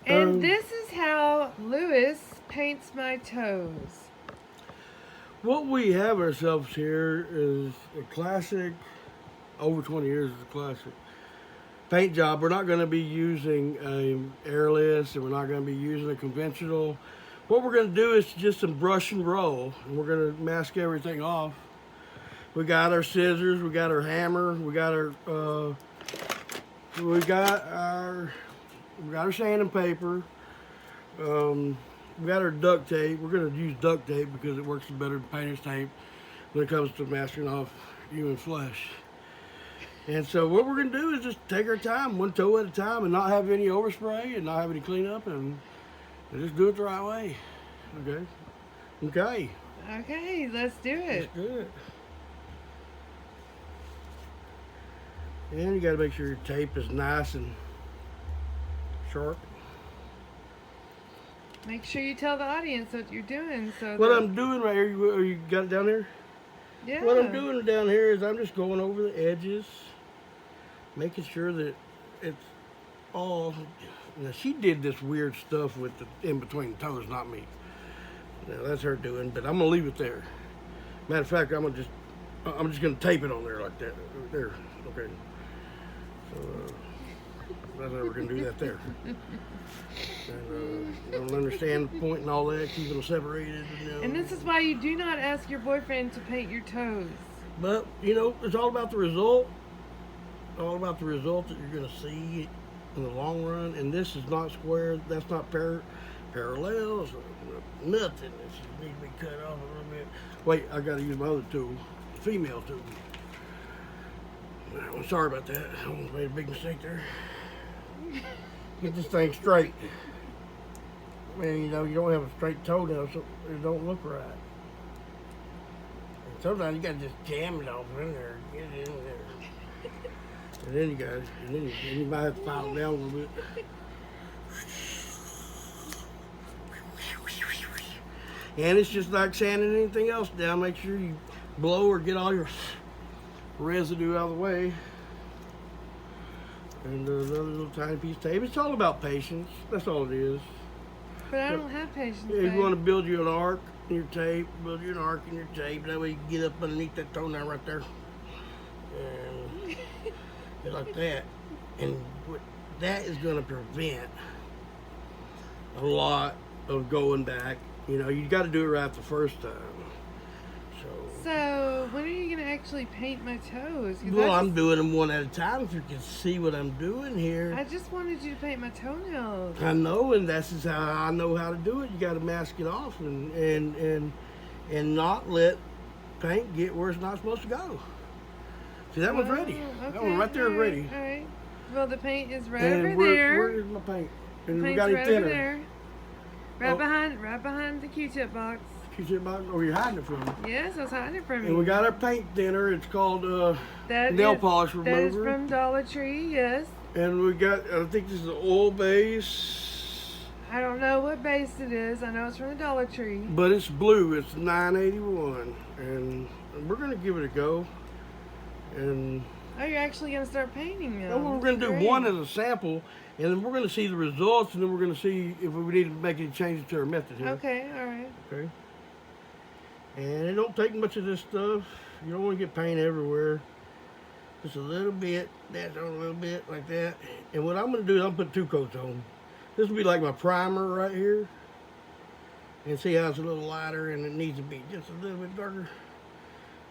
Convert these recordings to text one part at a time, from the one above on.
And this is how Lewis paints my toes. What we have ourselves here is a classic, over 20 years is a classic paint job. We're not going to be using a airless, and we're not going to be using a conventional. What we're going to do is just some brush and roll, and we're going to mask everything off. We got our scissors, we got our hammer, we got our sanding paper. We got our duct tape. We're going to use duct tape because it works better than painter's tape when it comes to masking off human flesh. And so what we're going to do is just take our time, one toe at a time, and not have any overspray and not have any cleanup, and just do it the right way. Okay? Okay. Okay, let's do it. Let's do it. And you got to make sure your tape is nice and sharp. Make sure you tell the audience what you're doing. So What I'm doing right here, you got it down there? yeah. What I'm doing down here is I'm just going over the edges, making sure that it's all. Now she did this weird stuff with the in between the toes, not me. Now that's her doing, but I'm gonna leave it there. Matter of fact, I'm just gonna tape it on there like that. There, okay. So that's how we're gonna do that there. And don't understand the point and all that, keeping them separated. And this is why you do not ask your boyfriend to paint your toes. But it's all about the result. All about the result that you're going to see in the long run. And this is not square. That's not parallel. It's nothing. It just needs to be cut off a little bit. Wait, I got to use my other tool, female tool. I'm sorry about that. I almost made a big mistake there. Get this thing straight. Man, you don't have a straight toenail, so it don't look right. And sometimes you gotta just jam it off in there, get it in there. And then you might have to file it down a little bit. And it's just like sanding anything else down. Make sure you blow or get all your residue out of the way. And another little tiny piece of tape. It's all about patience. That's all it is. But I don't have patience. If you want to build you an arc in your tape, build you an arc in your tape. That way you can get up underneath that toenail right there. And just like that. And that is going to prevent a lot of going back. You got to do it right the first time. So when are you going to actually paint my toes? Well, I'm doing them one at a time. If you can see what I'm doing here. I just wanted you to paint my toenails. I know, and that's just how I know how to do it. You got to mask it off and not let paint get where it's not supposed to go. See, that one's ready. Okay. That one right there is ready. All right. Well, the paint is right And over where there. is my paint? The And we paint's got it right thinner. over there. Right behind the Q-tip box. Q-tip box? Oh, you're hiding it from me. Yes, I was hiding it from you. And we got our paint thinner. It's called nail polish remover. That is from Dollar Tree, yes. And we got, I think this is an oil base. I don't know what base it is. I know it's from the Dollar Tree. But it's blue. It's $9.81. And we're going to give it a go. And Oh, you're actually going to start painting them. we're going to do one as a sample. And then we're going to see the results. And then we're going to see if we need to make any changes to our method here. Okay, all right. Okay. And it don't take much of this stuff. You don't want to get paint everywhere. Just a little bit, that's on a little bit, like that. And what I'm going to do is I'm going to put 2 coats on. This will be like my primer right here. And see how it's a little lighter and it needs to be just a little bit darker.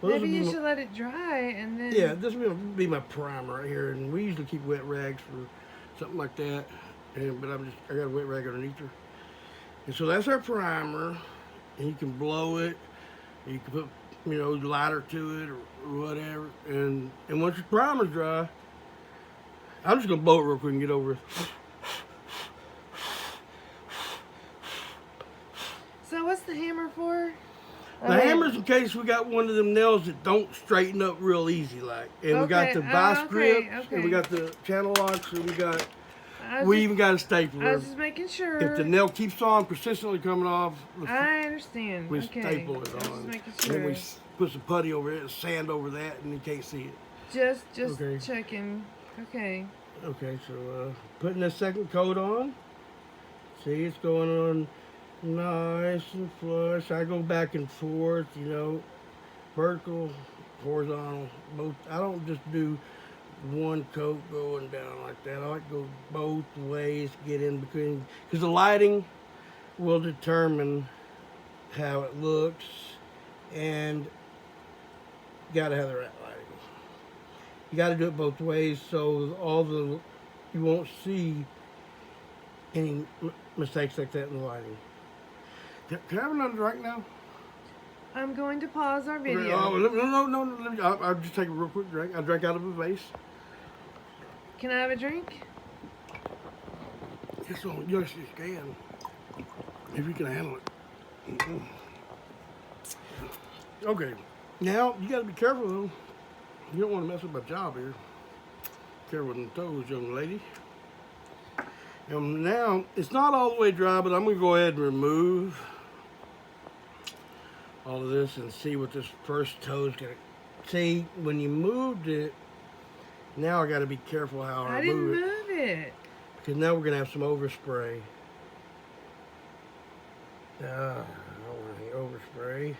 Well, Maybe you should let it dry and then... Yeah, this will be my primer right here. And we usually keep wet rags for something like that. But I got a wet rag underneath her. And so that's our primer. And you can blow it. You can put, lighter to it or whatever. And once your primer's dry, I'm just going to blow it real quick and get over it. So what's the hammer for? The hammer's in case we got one of them nails that don't straighten up real easy like. And we got the vice grip, and we got the channel locks, and we even got a stapler. I was just making sure. If the nail keeps on persistently coming off, I understand. we Okay. staple it I was just on. making And sure. then we put some putty over it, sand over that, and you can't see it. Just Okay. checking. Okay. Okay, so putting the second coat on. See, it's going on nice and flush. I go back and forth, you know, vertical, horizontal, both. I don't just do one coat going down like that. I like to go both ways, get in between, because the lighting will determine how it looks, and you got to have the right lighting. You got to do it both ways, so you won't see any mistakes like that in the lighting. Can I have another drink now? I'm going to pause our video. Okay, no. I'll just take a real quick drink. I drank out of a vase. Can I have a drink? Yes, you can. If you can handle it. Okay. Now, you got to be careful, though. You don't want to mess up my job here. Careful with the toes, young lady. And now, it's not all the way dry, but I'm going to go ahead and remove all of this and see what this first toe is going to... See, when you moved it, now I got to be careful how I didn't move it. move it. Because now we're going to have some overspray. I don't want any overspray.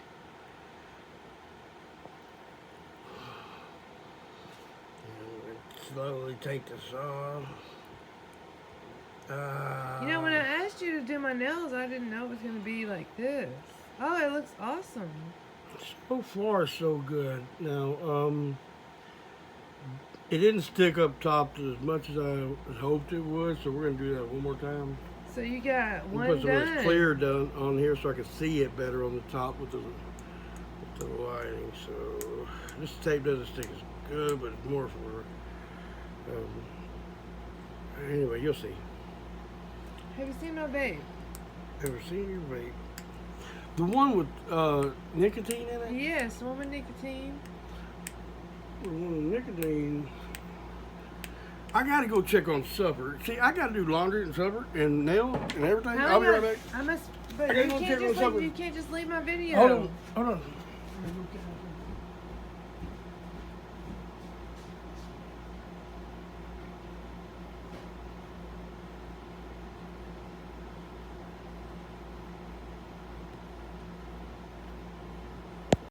And slowly take this off. You know, when I asked you to do my nails, I didn't know it was going to be like this. Oh, it looks awesome. So far, so good. Now, it didn't stick up top as much as I hoped it would, so we're going to do that one more time. So you got one put some of this done. clear done on here so I can see it better on the top with the lighting. So this tape doesn't stick as good, but it's more for anyway, you'll see. Have you seen my vape? Ever seen your vape? The one with nicotine in it? Yes, one with nicotine. The one with nicotine. I gotta go check on supper. See, I gotta do laundry and supper and nail and everything. I'll be right back. I must, but I gotta go check on supper. you can't just leave my video. Hold on.